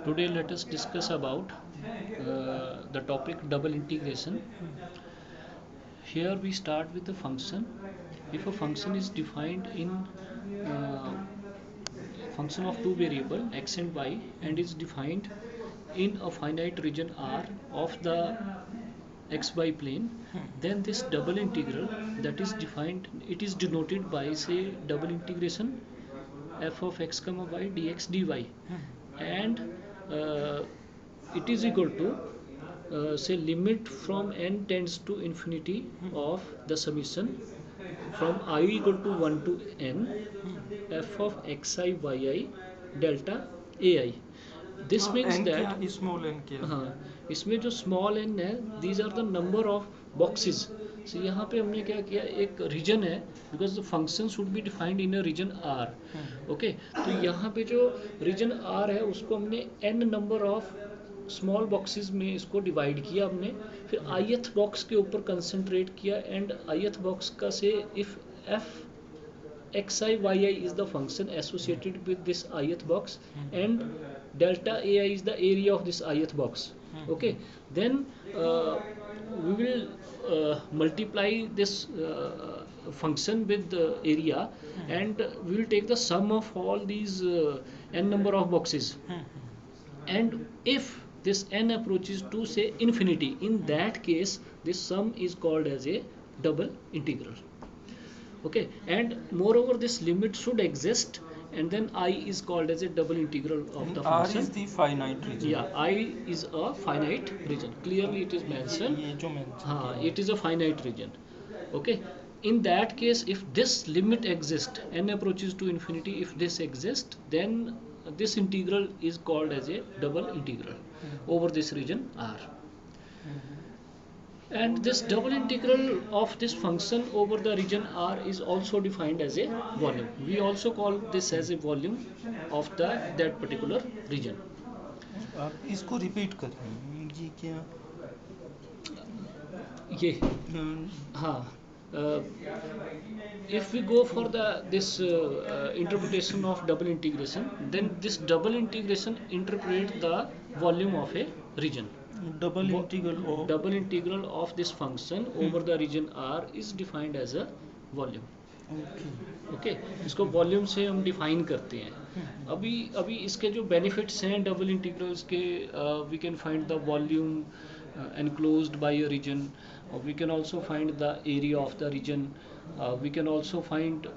Today let us discuss about the topic double integration. Here we start with the function. If a function is defined in uh, function of two variable x and y and is defined in a finite region R of the xy plane, then this double integral that is defined, it is denoted by say double integration f of x comma y dx dy, and uh, it is equal to say limit from n tends to infinity of the summation from I equal to 1 to n f of xi yi delta ai. This means n that क्या small n क्या है? हाँ, इसमें जो small N है these are the number of boxes. So यहाँ पे हमने क्या किया, एक रीजन है because the function should be defined in a region R. Okay, तो यहाँ पे जो रीजन आर है उसको हमने N number of small boxes में इसको डिवाइड किया हमने. फिर आईएथ बॉक्स के ऊपर कंसंट्रेट किया एंड आईएथ बॉक्स का से if F xi yi is the function associated with this ith box, and delta ai is the area of this ith box. Okay, then we will multiply this function with the area, and we will take the sum of all these n number of boxes, and if this n approaches to say infinity, in that case this sum is called as a double integral. Okay, and moreover this limit should exist, and then I is called as a double integral of the R function. is the finite region. Yeah, I is a finite region, clearly it is mentioned. ये जो mention किया It is a finite region. Okay, in that case if this limit exists, n approaches to infinity, if this exists, then this integral is called as a double integral over this region R. And this double integral of this function over the region R is also defined as a volume. We also call this as a volume of that particular region. आप इसको repeat करें, ये क्या ये अम, हाँ, if we go for this interpretation of double integration, then this double integration interpret the volume of a region. Double integral of Double integral of this function over the region R is defined as a volume. Okay, इसको volume से हम define करते हैं. अभी अभी इसके जो benefits हैं डबल इंटीग्रल्स के, we can find the volume enclosed by a region, we can also find the area of the region, we can also find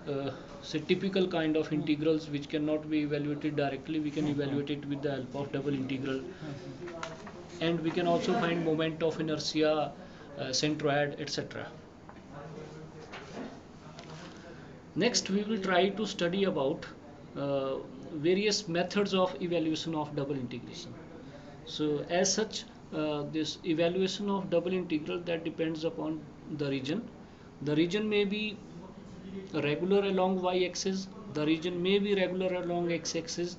say typical kind of integrals which cannot be evaluated directly, we can evaluate it with the help of double integral, and we can also find moment of inertia, centroid, etc. Next we will try to study about various methods of evaluation of double integration. So as such, this evaluation of double integral, that depends upon the region. The region may be regular along y-axis, the region may be regular along x-axis,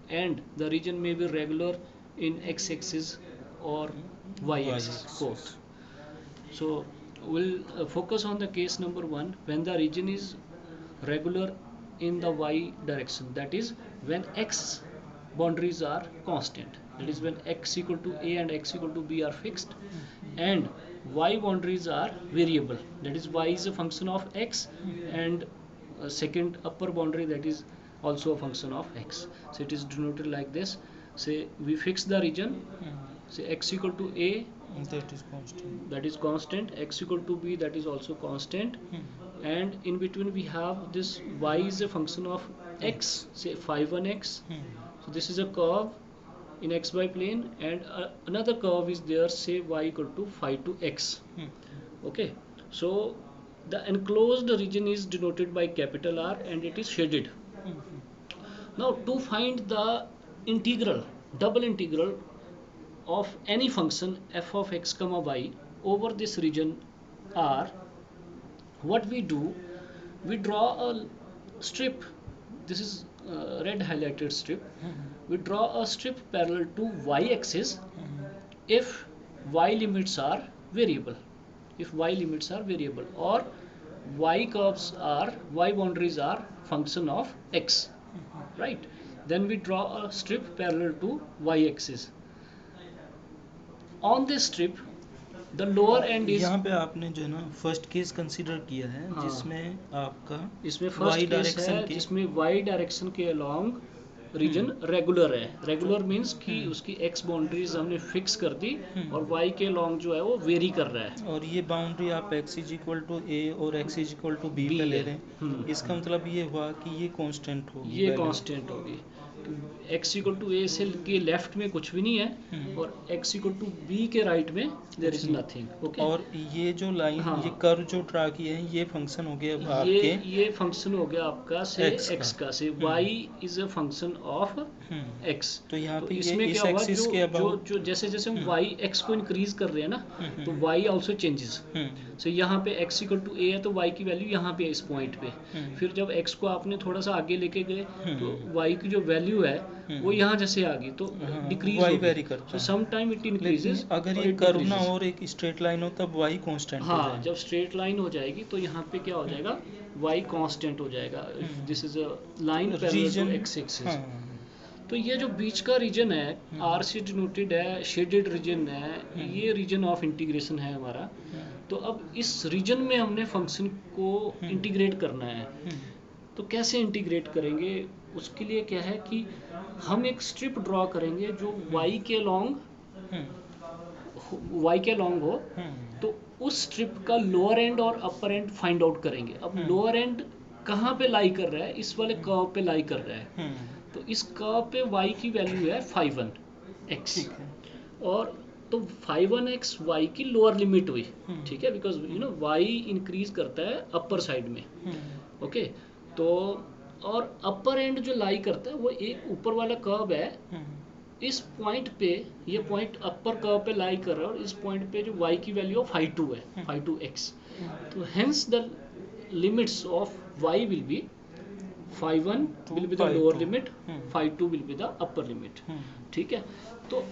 and the region may be regular in x-axis or y-axis both. So we'll focus on the case number 1, when the region is regular in the y direction, that is when x boundaries are constant, that is when x equal to a and x equal to b are fixed, and y boundaries are variable, that is y is a function of x, and a second upper boundary that is also a function of x. So it is denoted like this. Say we fix the region, say x equal to a, that is constant, x equal to b, that is also constant, and in between we have this y is a function of x, say phi 1x. So this is a curve in xy plane, and another curve is there, say y equal to phi 2x. Okay, so the enclosed region is denoted by capital R and it is shaded. Now to find the integral, double integral of any function f of x comma y over this region R, what we do, we draw a strip. This is red highlighted strip. We draw a strip parallel to y-axis if y limits are variable, or y curves are, y boundaries are function of x, right? then we draw a strip parallel to y-axis. On this strip, the lower end is, यहाँ पे आपने जो है ना first case consider किया है हाँ, जिसमें आपका इसमें y फर्स्ट केस डायरेक्शन है के जिसमें y डायरेक्शन के अलोंग रीजन रेगुलर है. रेगुलर मींस कि उसकी x बाउंड्रीज हमने फिक्स कर दी और y के अलोंग जो है वो वेरी कर रहा है. और ये बाउंड्री आप x is equal to A और x is equal to B B पे ले है. रहे हैं. इसका मतलब ये हुआ कि ये कांस्टेंट होगी, ये value. कांस्टेंट होगी. x इक्वल टू ए से के लेफ्ट में कुछ भी नहीं है और x इक्वल टू बी के राइट में देयर इज नथिंग. ओके, और ये जो लाइन, हाँ, ये कर्व जो ड्रा किए हैं, ये फंक्शन हो गया अब आपके ये फंक्शन हो गया आपका से X x का से y is a function of x. तो यहाँ पे ये इसमें इस क्या हुआ, एक्सिस के जो अबाउट जो जैसे जैसे हम y x को इंक्रीज कर रहे हैं ना, तो y आल्सो चेंजेस. सो यहाँ पे x इक्वल टू a है तो y की वैल्यू यहाँ पे है इस पॉइंट पे. फिर जब x को आपने थोड़ा सा आगे लेके गए तो y की जो वैल्यू है वो यहाँ जैसे आ गई तो डिक्रीज y होगी. वेरी करता सो है. Some time it increases. अगर ये कर्व ना और एक स्ट्रेट लाइन हो तब y कांस्टेंट हो हाँ, जाएगा. जब स्ट्रेट लाइन हो जाएगी तो यहाँ पे क्या हो जाएगा, y कांस्टेंट हो जाएगा. This is a line parallel to x axis. तो ये जो बीच का रीजन है r से डिनोटेड है, शेडेड रीजन है, ये रीजन ऑफ इंटीग्रेशन है हमारा. तो अब इस रीजन में हमने फंक्शन को इंटीग्रेट करना है. तो कैसे इंटीग्रेट करेंगे, उसके लिए क्या है कि हम एक स्ट्रिप ड्रॉ करेंगे जो y के लॉन्ग हो. तो उस स्ट्रिप का लोअर एंड और अपर एंड फाइंड आउट करेंगे. अब लोअर एंड कहाँ पे लाई कर रहा है, इस वाले कर्व पे लाई कर रहा है. तो इस कर्व पे y की वैल्यू है 5x. और तो 5x y की लोअर लिमिट हुई. ठीक है, because you know y increase करता है अपर साइड में. ओके, तो और अपर एंड जो लाई करता है वो एक ऊपर वाला कर्व है. इस पॉइंट पे, ये पॉइंट अपर कर्व पे लाई कर रहा है और इस पॉइंट पे जो y की वैल्यू 5.2 है, 5.2x. तो hence the limits of y will be 5.1 will be the lower limit, 5.2 will be the upper limit. ठीक है, तो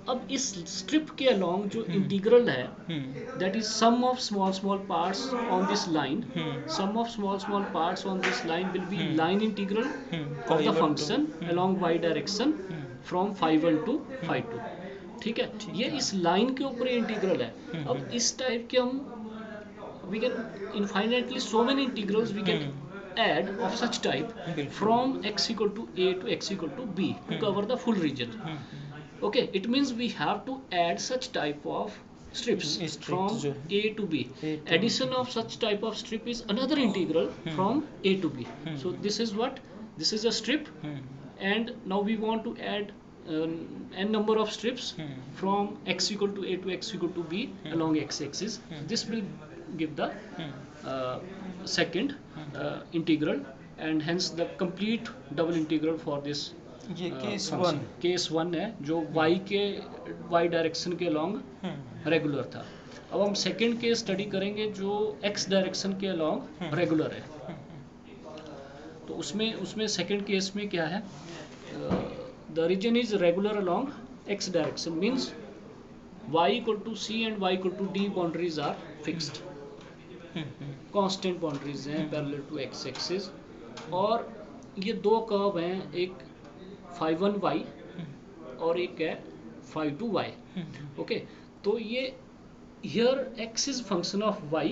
अब इस स्ट्रिप के अलोंग जो इंटीग्रल है, that is sum of small small parts on this line. Sum of small small parts on this line will be line integral of the function along y direction from 5.1 to 5.2. ठीक है, ये इस line के ऊपर integral है. अब इस type के हम we can infinitely so many integrals we can add of such type from x equal to a to x equal to b to cover the full region. Okay, it means we have to add such type of strips from a to b. Addition of such type of strip is another integral from a to b. So this is what, this is a strip, and now we want to add n number of strips from x equal to a to x equal to b along x axis. This will give the second integral, and hence the complete double integral for this. ये case function. 1 case 1 है जो y direction के along regular था. अब हम second case study करेंगे जो x direction के अलोंग रेगुलर है. तो उसमें सेकंड केस में क्या है, the region is regular along x direction, means y equal to c and y equal to d boundaries are fixed. Constant boundaries हैं पैरेलल टू x एक्सिस. और ये दो कर्व हैं, एक 5.1y और एक है 5.2y. ओके, तो ये here x is function of y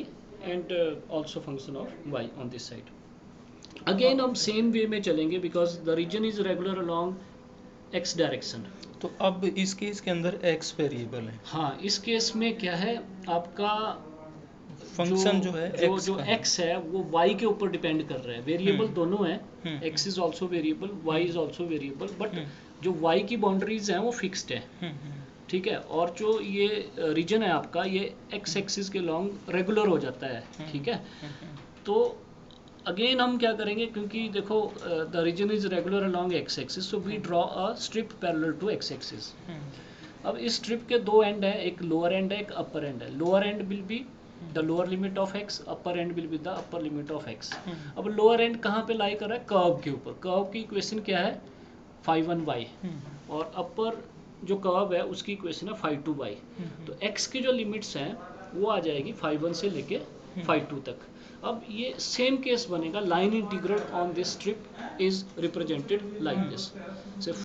and also function of y on this side. Again हम सेम वे में चलेंगे because the region is regular along x direction. तो अब इस केस के अंदर x वेरिएबल है. हाँ, इस केस में क्या है, आपका फंक्शन जो है जो x है वो y के ऊपर डिपेंड कर रहा है. वेरिएबल दोनों हैं, x is also variable, y is also variable, but जो y की बाउंड्रीज हैं वो फिक्स्ड है. ठीक है, और जो ये रीजन है आपका, ये x एक्सिस के लॉन्ग रेगुलर हो जाता है. ठीक है, तो अगेन हम क्या करेंगे, क्योंकि देखो the region is regular along x axis, so we draw a strip parallel to x axis. अब इस स्ट्रिप के दो एंड है, एक लोअर एंड है, एक अपर एंड है. Lower and will be the lower limit of x, upper and will be the upper limit of x. अब लोअर एंड कहाँ पे लाई कर रहा है, कर्व के ऊपर. कर्व की इक्वेशन क्या है 5.1y, और अपर जो कर्व है उसकी इक्वेशन है 5.2y. तो x की जो लिमिट्स हैं वो आ जाएगी 5.1 से लेके 5.2 तक. अब ये सेम केस बनेगा, line integral on this strip is represented like this.